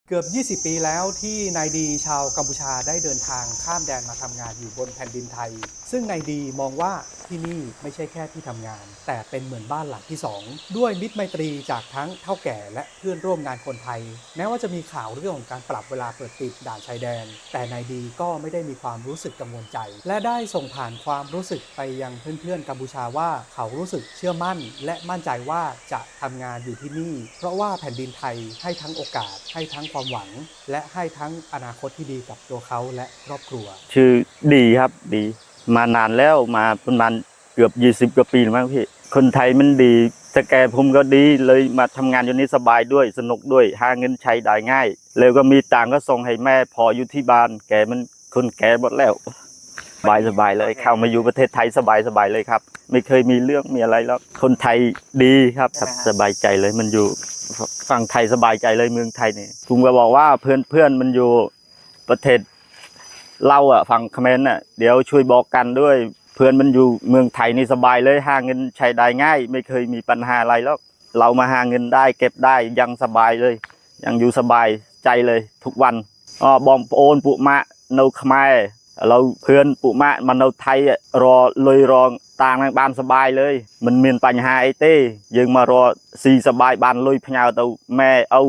เกือบ 20 ปีแล้วที่นายดีชาวกัมพูชาได้เดินทางข้ามแดนมาทำงานอยู่บนแผ่นดินไทย ซึ่งนายดีมองว่าที่นี่ไม่ใช่แค่ที่ทำงาน แต่เป็นเหมือนบ้านหลังที่2ด้วยมิตรไมตรีจากทั้งเฒ่าแก่และเพื่อนร่วมงานคนไทย แม้ว่าจะมีข่าวเรื่องของการปรับเวลาเปิดปิดด่านชายแดน แต่นายดีก็ไม่ได้มีความรู้สึกกังวลใจ และได้ส่งผ่านความรู้สึกไปยังเพื่อนๆกัมพูชาว่าเขารู้สึกเชื่อมั่นและมั่นใจว่าจะทำงานอยู่ที่นี่ เพราะว่าแผ่นดินไทยให้ทั้งโอกาสให้ทั้งความหวังและให้ทั้งอนาคตที่ดีกับตัวเขาและครอบครัวชื่อดีครับดีมานานแล้วมาประมาณเกือบ20 กว่าปีแล้วมั้งพี่คนไทยมันดีแต่แกผมก็ดีเลยมาทำงานอยู่นี่สบายด้วยสนุกด้วยหาเงินใช้ได้ง่ายแล้วก็มีตังก็ส่งให้แม่พออยู่ที่บ้านแกมันคนแก่หมดแล้วสบายเลยเข้ามาอยู่ประเทศไทยสบายเลยครับไม่เคยมีเรื่องมีอะไรแล้วคนไทยดีครับสบายใจเลยมันอยู่ฝั่งไทยสบายใจเลยเมืองไทยนี่ผมก็บอกว่าเพื่อนมันอยู่ประเทศเราฝั่งเขมรเดี๋ยวช่วยบอกกันด้วยเพื่อนมันอยู่เมืองไทยนี่สบายเลยหาเงินใช้ได้ง่ายไม่เคยมีปัญหาอะไรแล้วเรามาหาเงินได้เก็บได้ยังสบายเลยยังอยู่สบายใจเลยทุกวันบอมโอนปุมะโนขมายเราเพื่อนปุมะมันเอาไทยรอเลยรองต่างบ้านสบายเลยมันมีปัญหาไอ้เต้ยังมารอสีสบายบ้านเลยพญาเตาแม่เอา